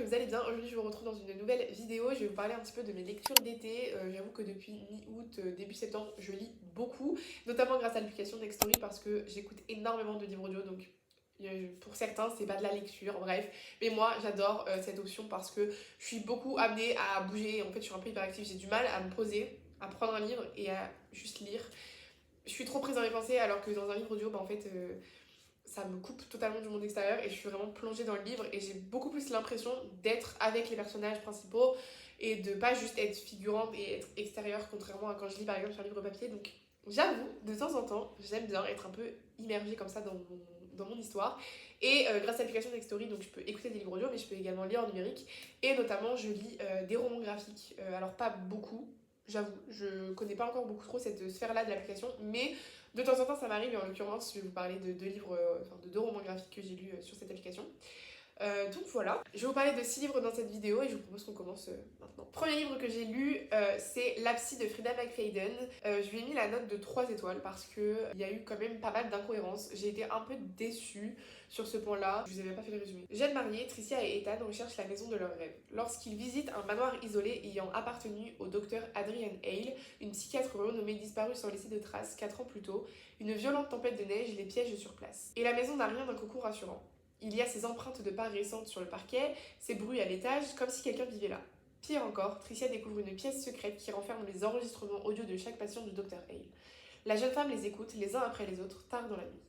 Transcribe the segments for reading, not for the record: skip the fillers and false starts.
vous allez bien. Aujourd'hui je vous retrouve dans une nouvelle vidéo. Je vais vous parler un petit peu de mes lectures d'été. J'avoue que depuis mi-août, début septembre, je lis beaucoup, notamment grâce à l'application Nextory parce que j'écoute énormément de livres audio. Donc pour certains c'est pas de la lecture, bref. Mais moi j'adore cette option parce que je suis beaucoup amenée à bouger. En fait je suis un peu hyperactive, j'ai du mal à me poser, à prendre un livre et à juste lire. Je suis trop prise dans mes pensées alors que dans un livre audio, ça me coupe totalement du monde extérieur et je suis vraiment plongée dans le livre et j'ai beaucoup plus l'impression d'être avec les personnages principaux et de pas juste être figurante et être extérieure contrairement à quand je lis par exemple sur un livre papier. Donc j'avoue, de temps en temps, j'aime bien être un peu immergée comme ça dans mon histoire. Et grâce à l'application Nextory, donc je peux écouter des livres audio mais je peux également lire en numérique et notamment je lis des romans graphiques. Alors pas beaucoup, j'avoue, je connais pas encore beaucoup trop cette sphère-là de l'application, mais de temps en temps, ça m'arrive, et en l'occurrence, je vais vous parler de deux livres, de deux romans graphiques que j'ai lus sur cette application. Donc voilà, je vais vous parler de 6 livres dans cette vidéo et je vous propose qu'on commence maintenant. Premier livre que j'ai lu, c'est La Psy de Frida McFadden. Je lui ai mis la note de 3 étoiles parce qu'il y a eu quand même pas mal d'incohérences. J'ai été un peu déçue sur ce point-là. Je vous avais pas fait le résumé. Jeunes mariés, Tricia et Ethan recherchent la maison de leurs rêves. Lorsqu'ils visitent un manoir isolé ayant appartenu au docteur Adrian Hale, une psychiatre renommée disparue sans laisser de traces 4 ans plus tôt, une violente tempête de neige les piège sur place. Et la maison n'a rien d'un coucou rassurant. Il y a ces empreintes de pas récentes sur le parquet, ces bruits à l'étage, comme si quelqu'un vivait là. Pire encore, Tricia découvre une pièce secrète qui renferme les enregistrements audio de chaque patient du Dr Hale. La jeune femme les écoute, les uns après les autres, tard dans la nuit.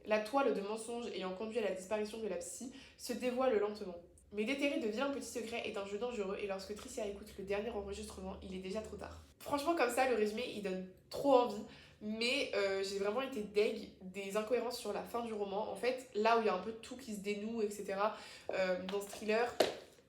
La toile de mensonges ayant conduit à la disparition de la psy se dévoile lentement. Mais déterrer de vilains petits secrets est un jeu dangereux et lorsque Tricia écoute le dernier enregistrement, il est déjà trop tard. Franchement, comme ça, le résumé, il donne trop envie. Mais j'ai vraiment été deg des incohérences sur la fin du roman. En fait, là où il y a un peu tout qui se dénoue, etc., dans ce thriller,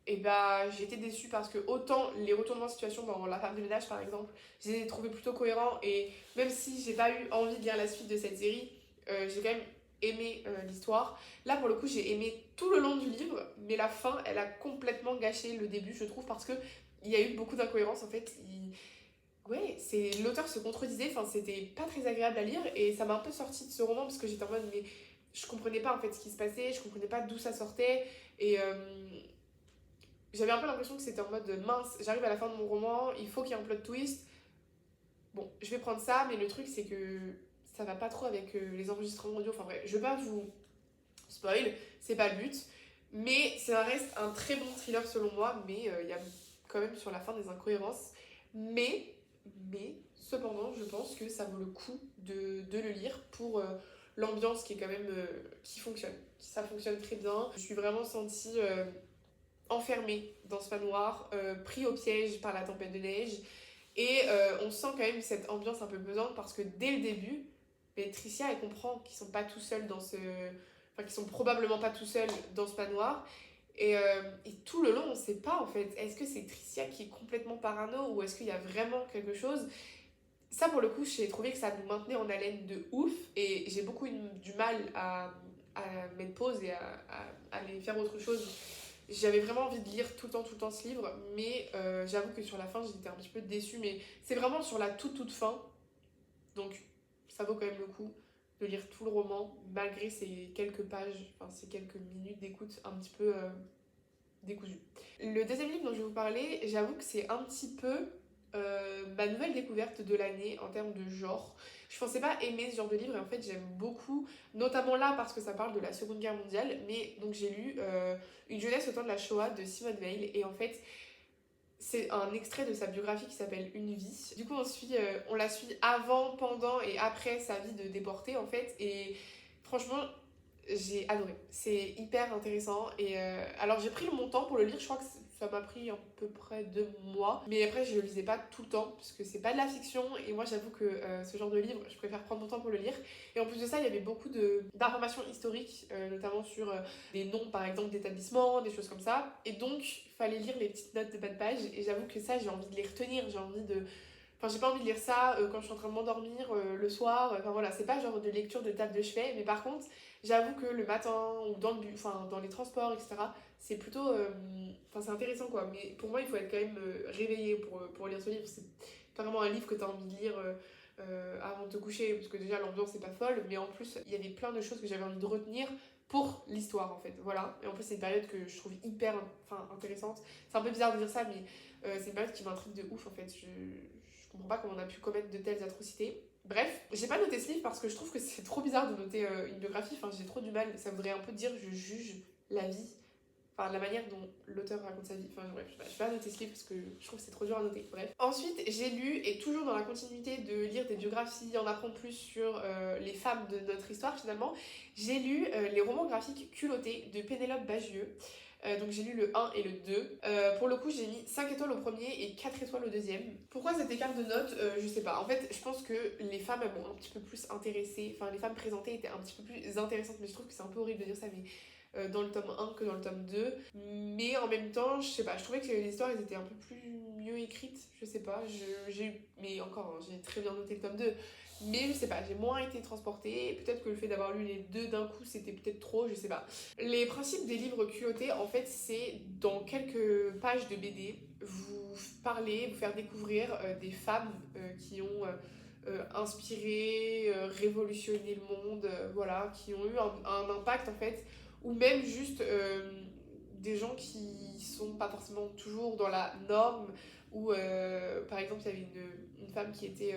et bah j'ai été déçue parce que autant les retournements de situation dans La femme de ménage par exemple, je les ai trouvés plutôt cohérents et même si j'ai pas eu envie de lire la suite de cette série, j'ai quand même aimé l'histoire. Là pour le coup j'ai aimé tout le long du livre, mais la fin elle a complètement gâché le début je trouve parce que il y a eu beaucoup d'incohérences en fait. Ouais, c'est l'auteur se contredisait, enfin c'était pas très agréable à lire et ça m'a un peu sorti de ce roman parce que j'étais en mode mais je comprenais pas en fait ce qui se passait, je comprenais pas d'où ça sortait et j'avais un peu l'impression que c'était en mode mince, j'arrive à la fin de mon roman, il faut qu'il y ait un plot twist. Bon, je vais prendre ça, mais le truc c'est que ça va pas trop avec les enregistrements audio. Enfin bref, je vais pas vous spoil, c'est pas le but. Mais ça reste un très bon thriller selon moi, mais il y a quand même sur la fin des incohérences. Cependant, je pense que ça vaut le coup de le lire pour l'ambiance qui est quand même qui fonctionne. Ça fonctionne très bien. Je suis vraiment sentie enfermé dans ce manoir, pris au piège par la tempête de neige. Et on sent quand même cette ambiance un peu pesante parce que dès le début, Tricia elle comprend qu'ils sont pas tout seuls dans ce. Enfin, qu'ils sont probablement pas tout seuls dans ce manoir. Et tout le long, on sait pas en fait. Est-ce que c'est Tricia qui est complètement parano ou est-ce qu'il y a vraiment quelque chose? Ça, pour le coup, j'ai trouvé que ça nous maintenait en haleine de ouf et j'ai beaucoup du mal à mettre pause et à aller faire autre chose. J'avais vraiment envie de lire tout le temps ce livre, mais j'avoue que sur la fin, j'étais un petit peu déçue. Mais c'est vraiment sur la toute fin, donc ça vaut quand même le coup de lire tout le roman, malgré ces quelques pages, enfin ces quelques minutes d'écoute un petit peu décousues. Le deuxième livre dont je vais vous parler, j'avoue que c'est un petit peu ma nouvelle découverte de l'année en termes de genre. Je pensais pas aimer ce genre de livre et en fait j'aime beaucoup, notamment là parce que ça parle de la Seconde Guerre mondiale, mais donc j'ai lu Une jeunesse au temps de la Shoah de Simone Weil et en fait c'est un extrait de sa biographie qui s'appelle Une vie. Du coup on la suit avant, pendant et après sa vie de déportée en fait et franchement j'ai adoré. C'est hyper intéressant. Et alors, j'ai pris mon temps pour le lire. Je crois que ça m'a pris à peu près 2 mois. Mais après, je le lisais pas tout le temps. Parce que c'est pas de la fiction. Et moi, j'avoue que ce genre de livre, je préfère prendre mon temps pour le lire. Et en plus de ça, il y avait beaucoup d'informations historiques. Notamment sur des noms, par exemple, d'établissements, des choses comme ça. Et donc, il fallait lire les petites notes de bas de page. Et j'avoue que ça, j'ai envie de les retenir. J'ai envie de. Enfin, j'ai pas envie de lire ça quand je suis en train de m'endormir le soir. Enfin voilà, c'est pas genre de lecture de table de chevet. Mais par contre, j'avoue que le matin ou dans le enfin dans les transports, etc., c'est plutôt. Enfin, c'est intéressant quoi. Mais pour moi, il faut être quand même réveillé pour lire ce livre. C'est pas vraiment un livre que tu as envie de lire avant de te coucher, parce que déjà l'ambiance n'est pas folle, mais en plus il y avait plein de choses que j'avais envie de retenir pour l'histoire en fait, voilà. Et en plus c'est une période que je trouve hyper intéressante. C'est un peu bizarre de dire ça, mais c'est une période qui m'intrigue de ouf en fait. Je comprends pas comment on a pu commettre de telles atrocités. Bref, j'ai pas noté ce livre parce que je trouve que c'est trop bizarre de noter une biographie, enfin j'ai trop du mal, ça voudrait un peu dire je juge la vie, enfin la manière dont l'auteur raconte sa vie, enfin bref, je vais pas noter ce livre parce que je trouve que c'est trop dur à noter, bref. Ensuite, j'ai lu, et toujours dans la continuité de lire des biographies, en apprendre plus sur les femmes de notre histoire finalement, j'ai lu les romans graphiques culottés de Pénélope Bagieux. Donc j'ai lu le 1 et le 2. Pour le coup, j'ai mis 5 étoiles au premier et 4 étoiles au deuxième. Pourquoi cet écart de notes Je sais pas. En fait, je pense que les femmes elles m'ont un petit peu plus intéressée. Enfin, les femmes présentées étaient un petit peu plus intéressantes, mais je trouve que c'est un peu horrible de dire ça, mais dans le tome 1 que dans le tome 2. Mais en même temps, je sais pas, je trouvais que les histoires elles étaient un peu plus mieux écrites. Je sais pas. J'ai eu. Mais encore, hein, j'ai très bien noté le tome 2. Mais je sais pas, j'ai moins été transportée. Peut-être que le fait d'avoir lu les deux d'un coup, c'était peut-être trop, je sais pas. Les principes des livres culottés, en fait, c'est dans quelques pages de BD, vous parler, vous faire découvrir des femmes qui ont inspiré, révolutionné le monde, voilà, qui ont eu un impact en fait, ou même juste des gens qui sont pas forcément toujours dans la norme, ou par exemple, il y avait une femme qui était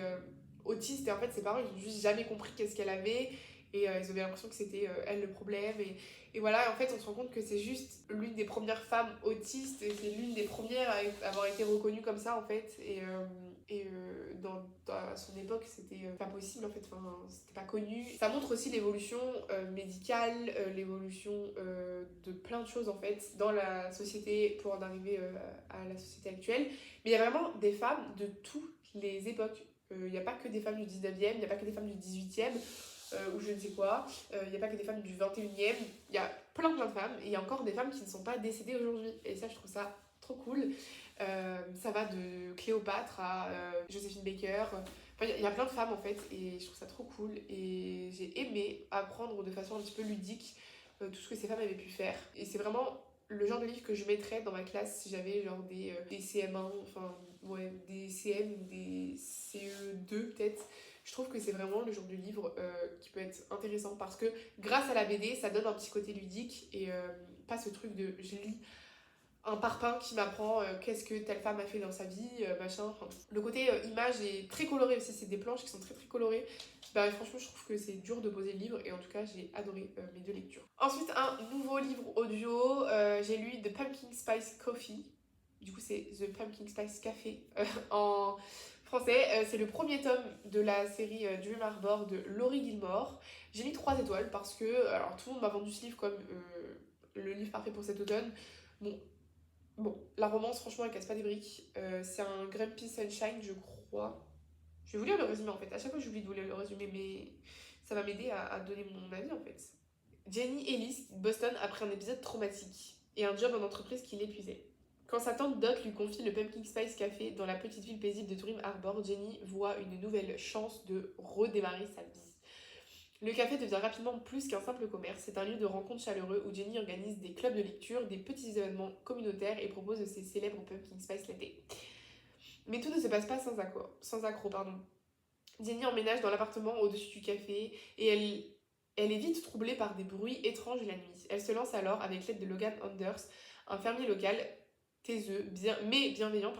autiste et en fait ses parents ils ont juste jamais compris qu'est-ce qu'elle avait et ils avaient l'impression que c'était elle le problème et voilà, et en fait on se rend compte que c'est juste l'une des premières femmes autistes et c'est l'une des premières à avoir été reconnue comme ça en fait à son époque c'était pas possible en fait, enfin c'était pas connu. Ça montre aussi l'évolution médicale, l'évolution de plein de choses en fait dans la société pour en arriver à la société actuelle, mais il y a vraiment des femmes de toutes les époques. Il n'y a pas que des femmes du 19e, il n'y a pas que des femmes du 18e, ou je ne sais quoi. Il n'y a pas que des femmes du 21e. Il y a plein de femmes. Et il y a encore des femmes qui ne sont pas décédées aujourd'hui. Et ça, je trouve ça trop cool. Ça va de Cléopâtre à Joséphine Baker. Enfin, il y a plein de femmes en fait. Et je trouve ça trop cool. Et j'ai aimé apprendre de façon un petit peu ludique tout ce que ces femmes avaient pu faire. Et c'est vraiment le genre de livre que je mettrais dans ma classe si j'avais genre des CM1, enfin ouais, des CM ou des CE2 peut-être. Je trouve que c'est vraiment le genre de livre qui peut être intéressant parce que grâce à la BD, ça donne un petit côté ludique et pas ce truc de je lis un parpaing qui m'apprend qu'est-ce que telle femme a fait dans sa vie, machin. Enfin, le côté image est très coloré aussi, c'est des planches qui sont très très colorées. Bah, franchement, je trouve que c'est dur de poser le livre et en tout cas, j'ai adoré mes deux lectures. Ensuite, un nouveau livre audio, j'ai lu The Pumpkin Spice Coffee. Du coup, c'est The Pumpkin Spice Café en français. C'est le premier tome de la série Dream Harbor de Laurie Gilmore. J'ai mis 3 étoiles parce que, alors tout le monde m'a vendu ce livre comme le livre parfait pour cet automne. Bon, la romance, franchement, elle casse pas des briques. C'est un Grumpy Sunshine, je crois. Je vais vous lire le résumé en fait. À chaque fois, j'oublie de vous lire le résumé, mais ça va m'aider à donner mon avis en fait. Jenny Ellis quitte Boston après un épisode traumatique et un job en entreprise qui l'épuisait. Quand sa tante Dot lui confie le Pumpkin Spice Café dans la petite ville paisible de Dream Harbor, Jenny voit une nouvelle chance de redémarrer sa vie. Le café devient rapidement plus qu'un simple commerce, c'est un lieu de rencontre chaleureux où Jenny organise des clubs de lecture, des petits événements communautaires et propose de ses célèbres Pumpkin Spice Latte. Mais tout ne se passe pas sans accroc. Jenny emménage dans l'appartement au-dessus du café et elle est vite troublée par des bruits étranges la nuit. Elle se lance alors, avec l'aide de Logan Anders, un fermier local taiseux, mais bienveillant,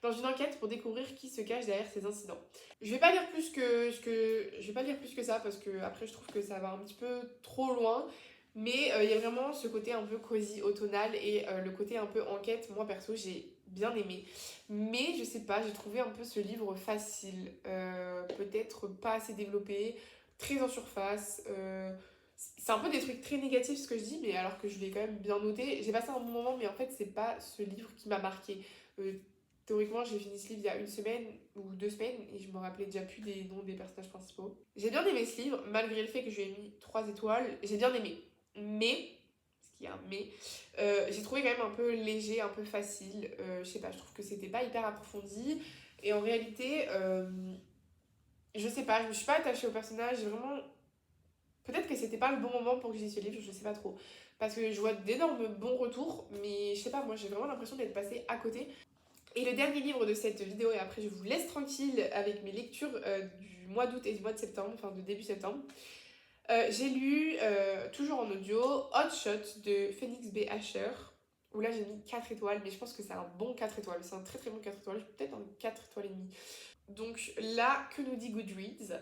dans une enquête pour découvrir qui se cache derrière ces incidents. Je vais pas lire plus que ça parce que après je trouve que ça va un petit peu trop loin, mais il y a vraiment ce côté un peu cosy automnal et le côté un peu enquête. Moi perso j'ai bien aimé, mais je sais pas, j'ai trouvé un peu ce livre facile, peut-être pas assez développé, très en surface. C'est un peu des trucs très négatifs ce que je dis, mais alors que je l'ai quand même bien noté. J'ai passé un bon moment, mais en fait, c'est pas ce livre qui m'a marqué. Théoriquement, j'ai fini ce livre il y a 1 semaine ou 2 semaines et je me rappelais déjà plus des noms des personnages principaux. J'ai bien aimé ce livre, malgré le fait que je lui ai mis 3 étoiles. J'ai bien aimé. Mais, parce qu'il y a un mais, j'ai trouvé quand même un peu léger, un peu facile. Je sais pas, je trouve que c'était pas hyper approfondi. Et en réalité, je sais pas, je me suis pas attachée au personnage. J'ai vraiment. Peut-être que c'était pas le bon moment pour que je lise ce livre, je sais pas trop. Parce que je vois d'énormes bons retours, mais je sais pas, moi j'ai vraiment l'impression d'être passée à côté. Et le dernier livre de cette vidéo, et après je vous laisse tranquille avec mes lectures du mois d'août et du mois de septembre, enfin de début septembre. J'ai lu, toujours en audio, Hot Shot de Phoenix B. Asher, où là j'ai mis 4 étoiles, mais je pense que c'est un bon 4 étoiles, c'est un très très bon 4 étoiles, peut-être un 4 étoiles et demie. Donc là, que nous dit Goodreads?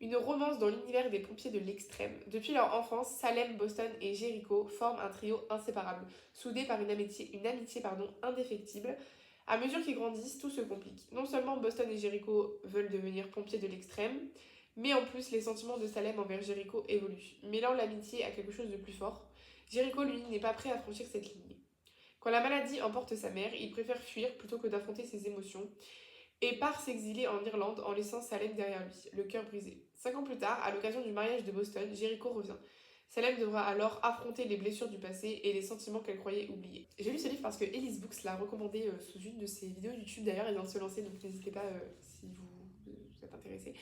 Une romance dans l'univers des pompiers de l'extrême. Depuis leur enfance, Salem, Boston et Jericho forment un trio inséparable, soudés par une amitié indéfectible. À mesure qu'ils grandissent, tout se complique. Non seulement Boston et Jericho veulent devenir pompiers de l'extrême, mais en plus les sentiments de Salem envers Jericho évoluent, mêlant l'amitié à quelque chose de plus fort. Jericho, lui, n'est pas prêt à franchir cette ligne. Quand la maladie emporte sa mère, il préfère fuir plutôt que d'affronter ses émotions, et part s'exiler en Irlande en laissant Salem derrière lui, le cœur brisé. 5 ans plus tard, à l'occasion du mariage de Boston, Jericho revient. Salem devra alors affronter les blessures du passé et les sentiments qu'elle croyait oubliés. J'ai lu ce livre parce que Elise Books l'a recommandé sous une de ses vidéos YouTube. D'ailleurs, elle vient de se lancer, donc n'hésitez pas si vous êtes intéressé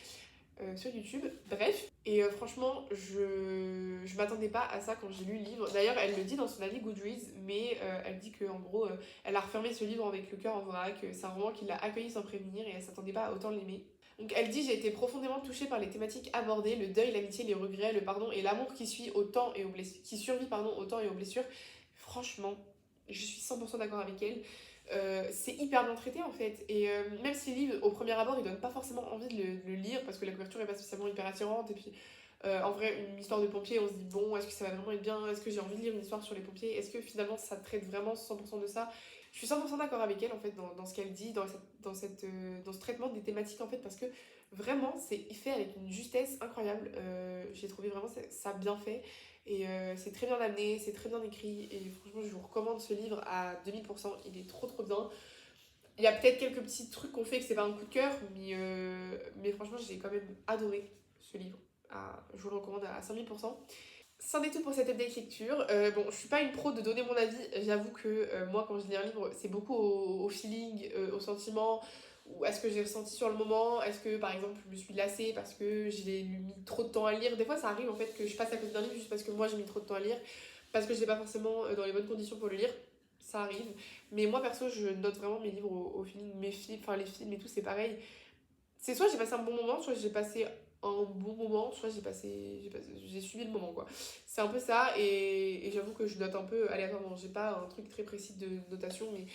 sur YouTube. Bref, et franchement, je m'attendais pas à ça quand j'ai lu le livre. D'ailleurs, elle le dit dans son avis Goodreads, mais elle dit qu'en gros, elle a refermé ce livre avec le cœur en vrac. C'est un roman qui l'a accueilli sans prévenir et elle s'attendait pas à autant l'aimer. Donc elle dit: j'ai été profondément touchée par les thématiques abordées, le deuil, l'amitié, les regrets, le pardon et l'amour qui suit au temps et aux blessures, qui survit au temps et aux blessures. Franchement, je suis 100% d'accord avec elle. C'est hyper bien traité en fait, et même si les livres au premier abord ils donnent pas forcément envie de le lire parce que la couverture est pas spécialement hyper attirante, et puis en vrai une histoire de pompier on se dit bon, est-ce que ça va vraiment être bien, est-ce que j'ai envie de lire une histoire sur les pompiers, est-ce que finalement ça traite vraiment 100% de ça. Je suis 100% d'accord avec elle en fait dans ce qu'elle dit, dans ce traitement des thématiques en fait, parce que vraiment c'est fait avec une justesse incroyable. J'ai trouvé vraiment ça bien fait. Et c'est très bien amené, c'est très bien écrit, et franchement je vous recommande ce livre à 2000%, il est trop trop bien. Il y a peut-être quelques petits trucs qu'on fait que c'est pas un coup de cœur, mais franchement j'ai quand même adoré ce livre. Je vous le recommande à 5000%. C'en est tout pour cette update lecture. Bon, je suis pas une pro de donner mon avis, j'avoue que moi quand je lis un livre c'est beaucoup au feeling, au sentiment, ou à ce que j'ai ressenti sur le moment. Est-ce que par exemple je me suis lassée parce que j'ai mis trop de temps à lire. Des fois ça arrive en fait que je passe à côté d'un livre juste parce que moi j'ai mis trop de temps à lire, parce que je n'étais pas forcément dans les bonnes conditions pour le lire. Ça arrive, mais moi perso je note vraiment mes livres au feeling. Mes films, enfin les films et tout c'est pareil, c'est soit j'ai passé un bon moment, soit j'ai passé un bon moment, soit j'ai suivi le moment quoi. C'est un peu ça, et j'avoue que je note un peu aléatoirement. J'ai pas un truc très précis de notation, mais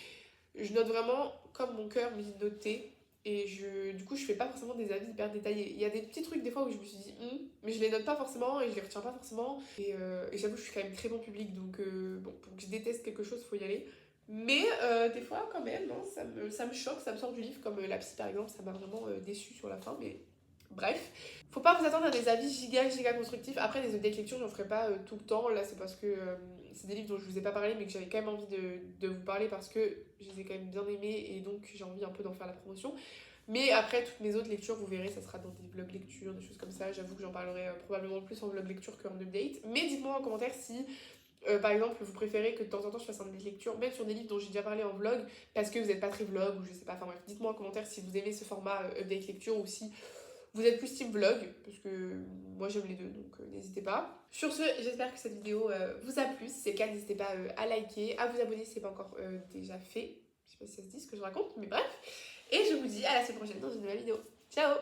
je note vraiment comme mon cœur me dit de noter. Et du coup, je fais pas forcément des avis hyper détaillés. Il y a des petits trucs des fois où je me suis dit, mais je les note pas forcément et je les retiens pas forcément. Et j'avoue, je suis quand même très bon public, donc bon, pour que je déteste quelque chose, faut y aller. Mais des fois, quand même, hein, ça me choque, ça me sort du livre, comme la psy par exemple, ça m'a vraiment déçue sur la fin, mais bref. Faut pas vous attendre à des avis giga constructifs. Après, les updates lecture, j'en ferai pas tout le temps. Là, c'est parce que c'est des livres dont je vous ai pas parlé, mais que j'avais quand même envie de vous parler parce que je les ai quand même bien aimés et donc j'ai envie un peu d'en faire la promotion. Mais après, toutes mes autres lectures, vous verrez, ça sera dans des vlogs lecture, des choses comme ça. J'avoue que j'en parlerai probablement plus en vlog lecture qu'en update. Mais dites-moi en commentaire si, par exemple, vous préférez que de temps en temps je fasse un update lecture, même sur des livres dont j'ai déjà parlé en vlog, parce que vous n'êtes pas très vlog ou je sais pas. Enfin bref, dites-moi en commentaire si vous aimez ce format update lecture, ou si vous êtes plus team vlog, parce que moi j'aime les deux, donc n'hésitez pas. Sur ce, j'espère que cette vidéo vous a plu. Si c'est le cas, n'hésitez pas à liker, à vous abonner si ce n'est pas encore déjà fait. Je sais pas si ça se dit ce que je raconte, mais bref. Et je vous dis à la semaine prochaine dans une nouvelle vidéo. Ciao!